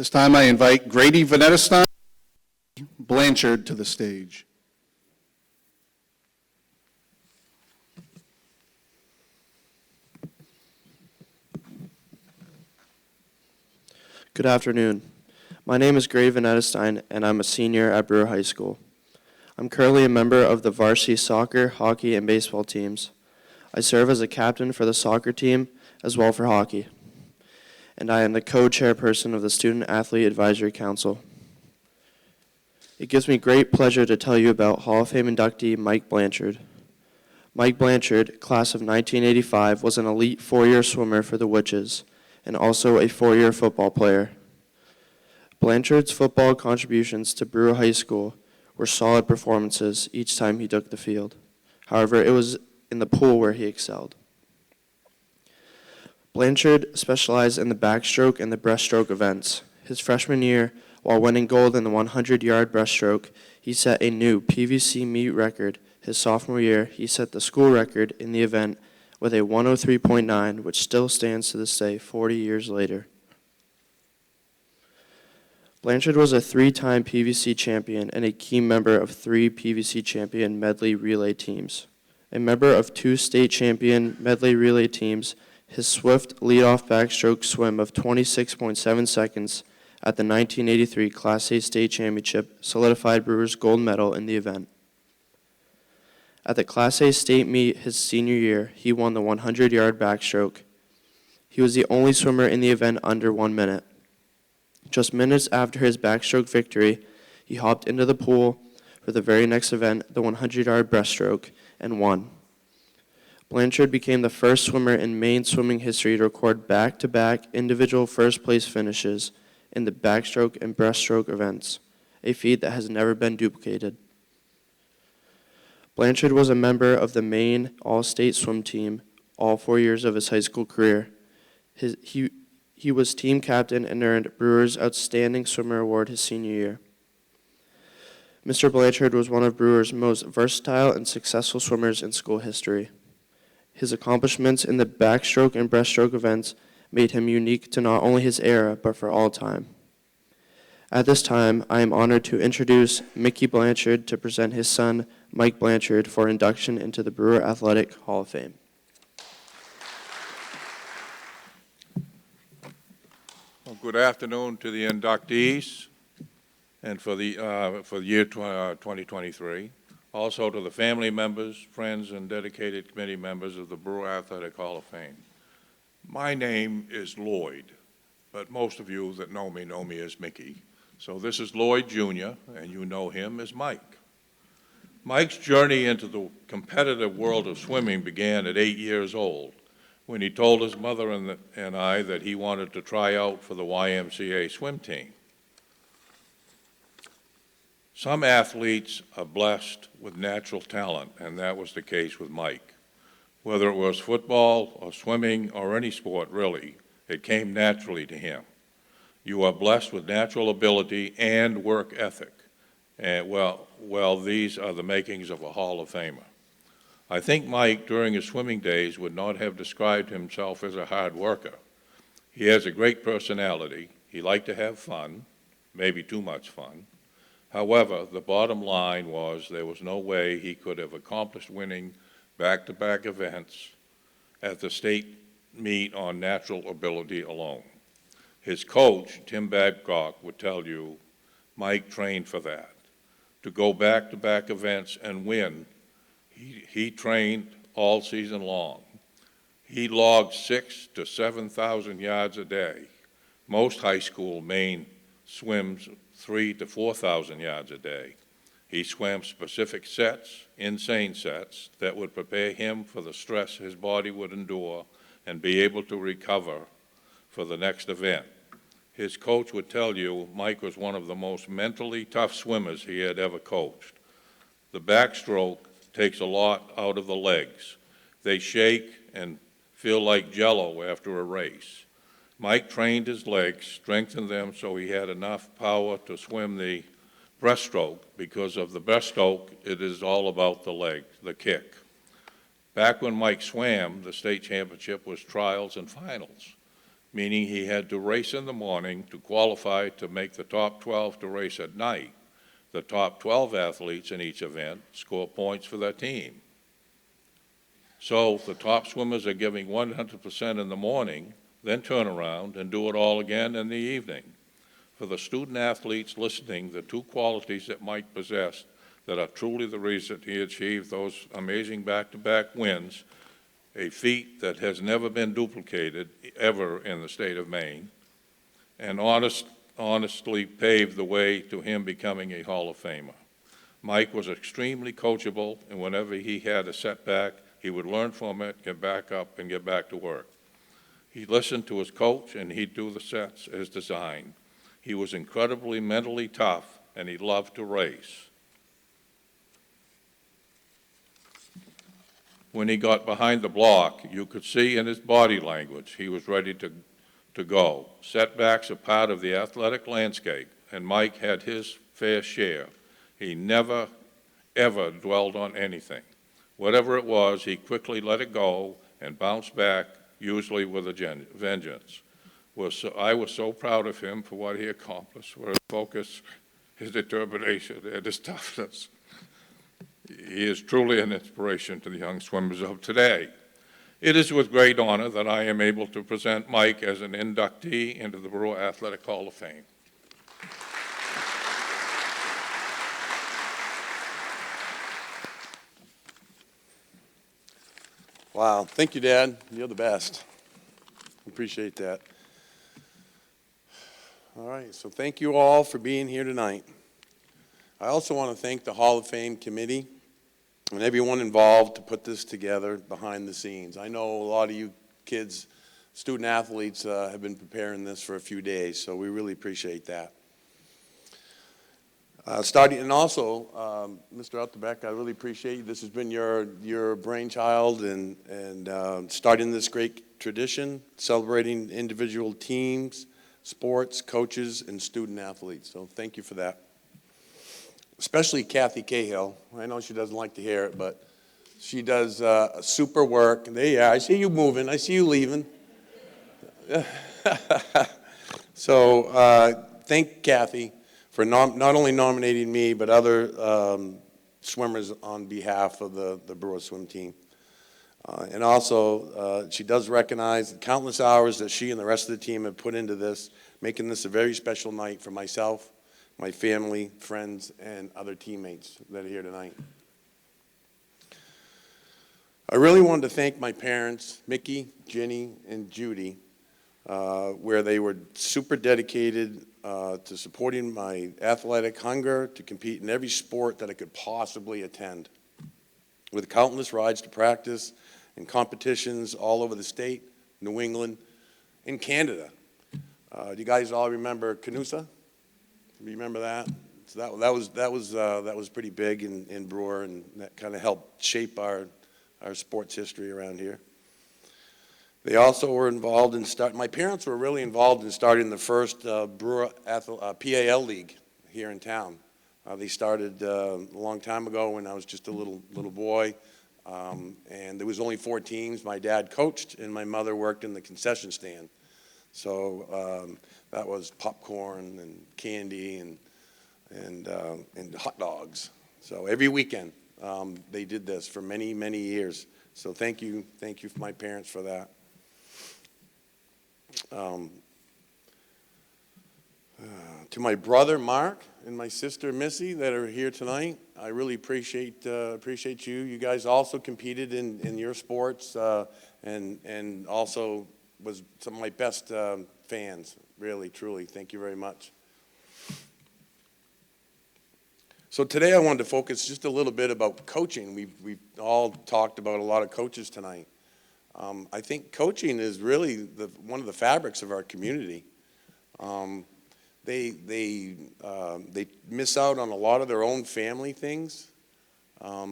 This time I invite Grady Vanetestein, Blanchard to the stage. Good afternoon. My name is Grady Vanetestein, and I'm a senior at Brewer High School. I'm currently a member of the varsity soccer, hockey, and baseball teams. I serve as a captain for the soccer team as well for hockey. And I am the co-chairperson of the Student Athlete Advisory Council. It gives me great pleasure to tell you about Hall of Fame inductee Mike Blanchard. Mike Blanchard, class of 1985, was an elite four-year swimmer for the Witches and also a four-year football player. Blanchard's football contributions to Brewer High School were solid performances each time he took the field. However, it was in the pool where he excelled. Blanchard specialized in the backstroke and the breaststroke events. His freshman year, while winning gold in the 100-yard breaststroke, he set a new PVC meet record. His sophomore year, he set the school record in the event with a 103.9, which still stands to this day 40 years later. Blanchard was a three-time PVC champion and a key member of three PVC champion medley relay teams. A member of two state champion medley relay teams, his swift leadoff backstroke swim of 26.7 seconds at the 1983 Class A state championship solidified Brewer's gold medal in the event. At the Class A state meet his senior year, he won the 100-yard backstroke. He was the only swimmer in the event under 1 minute. Just minutes after his backstroke victory, he hopped into the pool for the very next event, the 100-yard breaststroke, and won. Blanchard became the first swimmer in Maine swimming history to record back-to-back individual first-place finishes in the backstroke and breaststroke events, a feat that has never been duplicated. Blanchard was a member of the Maine All-State swim team all 4 years of his high school career. He was team captain and earned Brewer's Outstanding Swimmer Award his senior year. Mr. Blanchard was one of Brewer's most versatile and successful swimmers in school history. His accomplishments in the backstroke and breaststroke events made him unique to not only his era, but for all time. At this time, I am honored to introduce Mickey Blanchard to present his son, Mike Blanchard, for induction into the Brewer Athletic Hall of Fame. Well, good afternoon to the inductees and for the year 2023. Also to the family members, friends, and dedicated committee members of the Brewer Athletic Hall of Fame. My name is Lloyd, but most of you that know me as Mickey. So this is Lloyd Jr., and you know him as Mike. Mike's journey into the competitive world of swimming began at 8 years old, when he told his mother and I that he wanted to try out for the YMCA swim team. Some athletes are blessed with natural talent, and that was the case with Mike. Whether it was football or swimming or any sport, really, it came naturally to him. You are blessed with natural ability and work ethic. And well, these are the makings of a Hall of Famer. I think Mike, during his swimming days, would not have described himself as a hard worker. He has a great personality. He liked to have fun, maybe too much fun. However, the bottom line was there was no way he could have accomplished winning back-to-back events at the state meet on natural ability alone. His coach, Tim Babcock, would tell you Mike trained for that. To go back-to-back events and win, he trained all season long. He logged 6,000 to 7,000 yards a day. Most high school Maine swims 3,000 to 4,000 yards a day. He swam specific sets, insane sets, that would prepare him for the stress his body would endure and be able to recover for the next event. His coach would tell you Mike was one of the most mentally tough swimmers he had ever coached. The backstroke takes a lot out of the legs. They shake and feel like jello after a race. Mike trained his legs, strengthened them so he had enough power to swim the breaststroke. Because of the breaststroke, it is all about the leg, the kick. Back when Mike swam, the state championship was trials and finals. meaning he had to race in the morning to qualify to make the top 12 to race at night. The top 12 athletes in each event score points for their team. So the top swimmers are giving 100% in the morning, then turn around and do it all again in the evening. For the student athletes listening, the two qualities that Mike possessed that are truly the reason he achieved those amazing back-to-back wins, a feat that has never been duplicated ever in the state of Maine, and honestly paved the way to him becoming a Hall of Famer. Mike was extremely coachable, and whenever he had a setback, he would learn from it, get back up, and get back to work. He listened to his coach, and he'd do the sets as designed. He was incredibly mentally tough, and he loved to race. When he got behind the block, you could see in his body language he was ready to go. Setbacks are part of the athletic landscape, and Mike had his fair share. He never, ever dwelled on anything. Whatever it was, he quickly let it go and bounced back, usually with a vengeance. I was so proud of him for what he accomplished, for his focus, his determination, and his toughness. He is truly an inspiration to the young swimmers of today. It is with great honor that I am able to present Mike as an inductee into the Brewer Athletic Hall of Fame. Wow, thank you, Dad. You're the best. Appreciate that. All right, so thank you all for being here tonight. I also want to thank the Hall of Fame committee and everyone involved to put this together behind the scenes. I know a lot of you kids, student athletes, have been preparing this for a few days, so we really appreciate that. And also, Mr. Outterbeck, I really appreciate you. This has been your brainchild and starting this great tradition, celebrating individual teams, sports, coaches, and student athletes. So thank you for that. Especially Kathy Cahill. I know she doesn't like to hear it, but she does super work. There you are. I see you moving. I see you leaving. So thank Kathy for not only nominating me, but other swimmers on behalf of the Brewer swim team. And also, she does recognize the countless hours that she and the rest of the team have put into this, making this a very special night for myself, my family, friends, and other teammates that are here tonight. I really wanted to thank my parents, Mickey, Ginny, and Judy, where they were super dedicated to supporting my athletic hunger to compete in every sport that I could possibly attend, with countless rides to practice and competitions all over the state, New England, and Canada. Do you guys all remember Canusa? Remember that? So that was pretty big in Brewer, and that kind of helped shape our sports history around here. They also were involved in my parents were really involved in starting the first Brewer PAL league here in town. They started a long time ago when I was just a little boy, and there was only 4 teams. My dad coached, and my mother worked in the concession stand. So that was popcorn and candy and hot dogs. So every weekend they did this for many, many years. So thank you for my parents for that. To my brother Mark and my sister Missy that are here tonight, I really appreciate you. You guys also competed in your sports and also was some of my best fans. Really, truly, thank you very much. So today I wanted to focus just a little bit about coaching. We've all talked about a lot of coaches tonight. I think coaching is really one of the fabrics of our community. They miss out on a lot of their own family things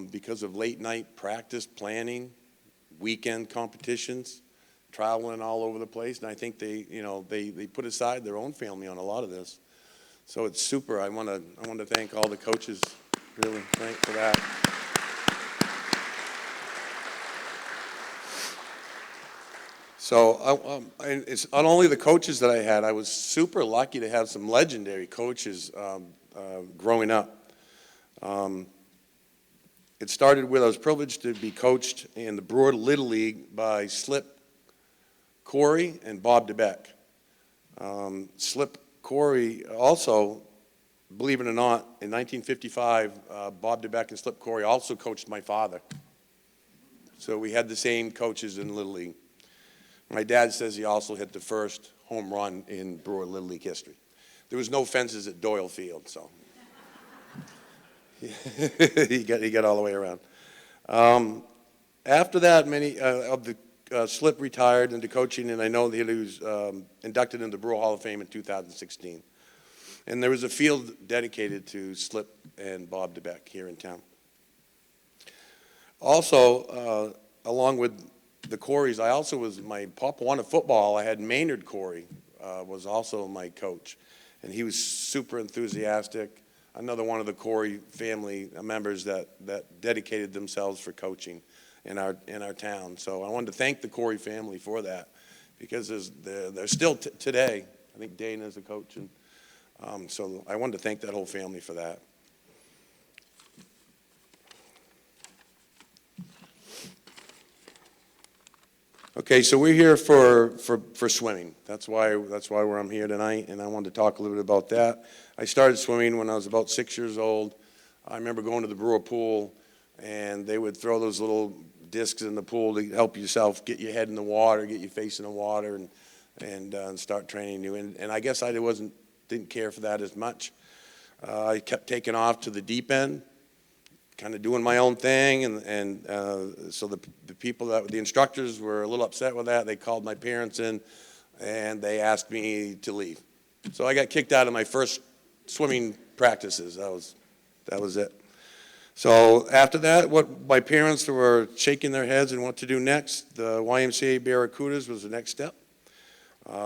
because of late night practice planning, weekend competitions, traveling all over the place, and I think they put aside their own family on a lot of this. So it's super. I want to thank all the coaches, really, for that. And it's not only the coaches that I had, I was super lucky to have some legendary coaches growing up. It started with, I was privileged to be coached in the Brewer Little League by Slip Corey and Bob DeBeck. Slip Corey also, believe it or not, in 1955, Bob DeBeck and Slip Corey also coached my father. So we had the same coaches in Little League. My dad says he also hit the first home run in Brewer Little League history. There was no fences at Doyle Field, so he got all the way around. After that, many of the Slip retired into coaching, and I know that he was inducted into the Brewer Hall of Fame in 2016. And there was a field dedicated to Slip and Bob DeBeck here in town. Also, along with the Coreys, I also was, my Pop One of football, I had Maynard Corey, was also my coach. And he was super enthusiastic. Another one of the Corey family members that dedicated themselves for coaching in our town. So I wanted to thank the Corey family for that, because they're still today. I think Dana's a coach, and so I wanted to thank that whole family for that. Okay, so we're here for swimming. That's why I'm here tonight, and I wanted to talk a little bit about that. I started swimming when I was about 6 years old. I remember going to the Brewer pool, and they would throw those little discs in the pool to help yourself get your head in the water, get your face in the water, and start training you. And I guess I didn't care for that as much. I kept taking off to the deep end, kind of doing my own thing, and so the instructors were a little upset with that. They called my parents in, and they asked me to leave. So I got kicked out of my first swimming practices. That was it. So after that, what my parents were shaking their heads and what to do next, the YMCA Barracudas was the next step.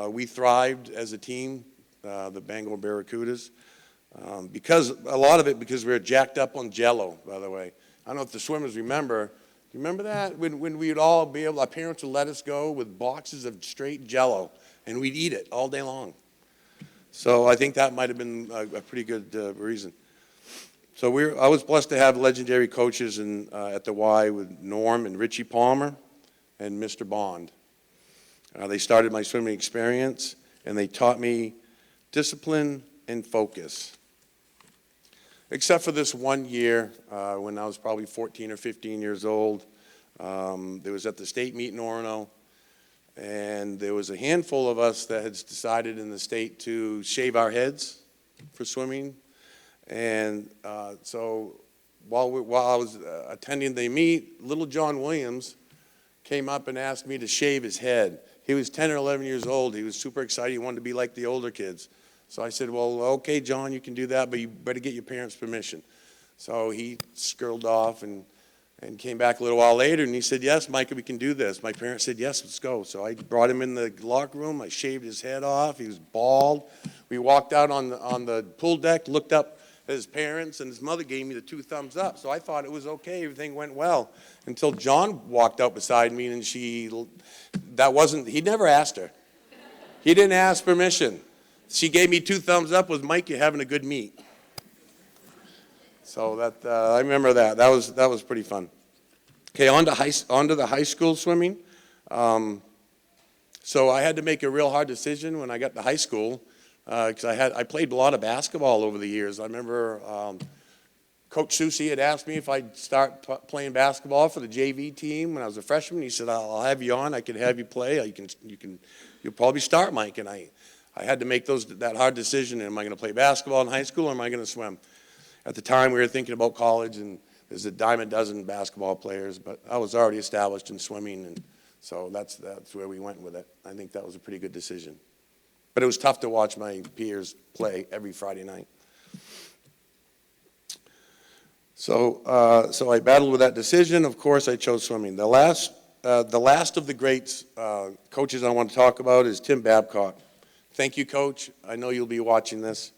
We thrived as a team, the Bangor Barracudas. Because a lot of it because we were jacked up on Jell-O, by the way. I don't know if the swimmers remember. Remember that when we'd all be able, our parents would let us go with boxes of straight Jell-O, and we'd eat it all day long. So I think that might have been a pretty good reason. So I was blessed to have legendary coaches at the Y with Norm and Richie Palmer and Mr. Bond. They started my swimming experience, and they taught me discipline and focus. Except for this one year when I was probably 14 or 15 years old. It was at the state meet in Orono, and there was a handful of us that had decided in the state to shave our heads for swimming. And so while I was attending the meet, little John Williams came up and asked me to shave his head. He was 10 or 11 years old. He was super excited. He wanted to be like the older kids. So I said, well, okay, John, you can do that, but you better get your parents' permission. So he skirled off and came back a little while later, and he said, yes, Micah, we can do this. My parents said, yes, let's go. So I brought him in the locker room. I shaved his head off. He was bald. We walked out on the pool deck, looked up at his parents, and his mother gave me the 2 thumbs up. So I thought it was okay. Everything went well until John walked out beside me, and he never asked her. He didn't ask permission. She gave me 2 thumbs up with Mike, you're having a good meet. So I remember that. That was pretty fun. Okay, on to the high school swimming. So I had to make a real hard decision when I got to high school because I played a lot of basketball over the years. I remember Coach Susi had asked me if I'd start playing basketball for the JV team when I was a freshman. He said, I'll have you on. I can have you play. You'll probably start, Mike. And I had to make that hard decision. Am I going to play basketball in high school, or am I going to swim? At the time, we were thinking about college, and there's a dime a dozen basketball players, but I was already established in swimming, and so that's where we went with it. I think that was a pretty good decision. But it was tough to watch my peers play every Friday night. So I battled with that decision. Of course, I chose swimming. The last of the greats coaches I want to talk about is Tim Babcock. Thank you, Coach. I know you'll be watching this,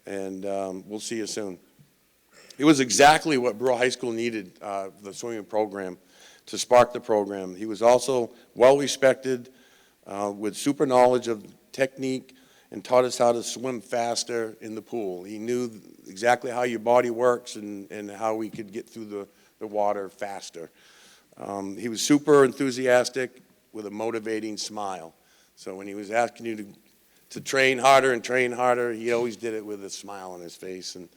and we'll see you soon. It was exactly what Brewer High School needed, the swimming program, to spark the program. He was also well-respected with super knowledge of technique and taught us how to swim faster in the pool. He knew exactly how your body works and how we could get through the water faster. He was super enthusiastic with a motivating smile. So when he was asking you to train harder and train harder, he always did it with a smile on his face, and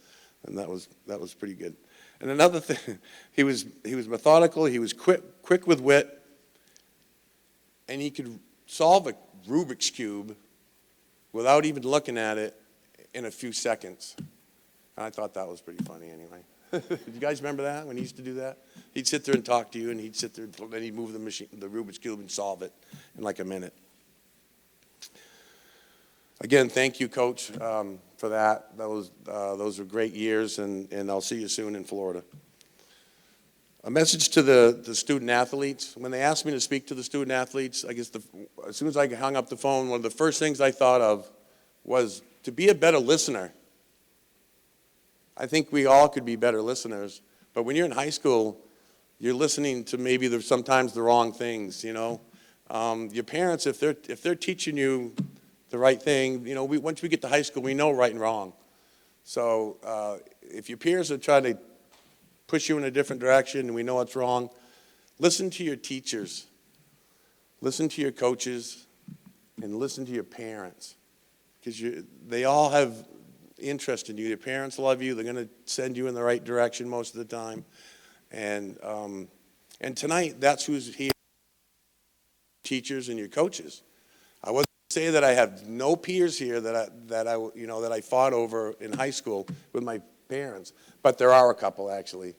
that was pretty good. And another thing, he was methodical, he was quick with wit, and he could solve a Rubik's Cube without even looking at it in a few seconds. And I thought that was pretty funny anyway. You guys remember that, when he used to do that? He'd sit there and talk to you, and he'd sit there, and then he'd move the Rubik's Cube and solve it in like a minute. Again, thank you, Coach, for that. Those were great years, and I'll see you soon in Florida. A message to the student athletes. When they asked me to speak to the student athletes, I guess as soon as I hung up the phone, one of the first things I thought of was to be a better listener. I think we all could be better listeners, but when you're in high school, you're listening to maybe sometimes the wrong things, you know. Your parents, if they're teaching you the right thing, you know, once we get to high school, we know right and wrong. So if your peers are trying to push you in a different direction and we know it's wrong, listen to your teachers, listen to your coaches, and listen to your parents, because they all have interest in you. Your parents love you. They're going to send you in the right direction most of the time. And tonight, that's who's here, teachers and your coaches. I wasn't say that I have no peers here that I fought over in high school with my parents, but there are a couple actually.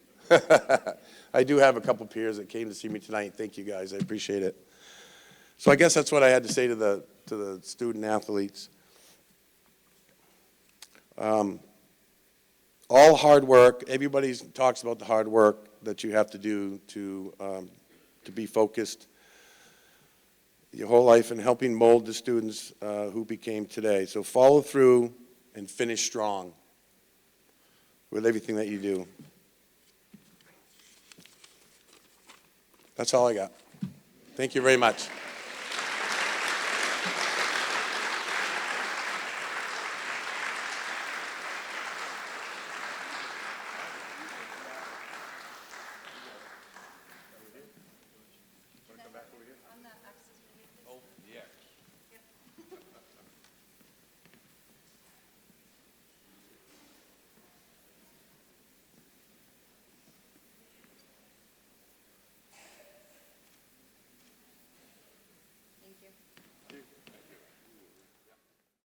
I do have a couple peers that came to see me tonight. Thank you guys, I appreciate it. So I guess that's what I had to say to the student athletes. All hard work. Everybody talks about the hard work that you have to do to be focused your whole life in helping mold the students who became today. So follow through and finish strong with everything that you do. That's all I got. Thank you very much.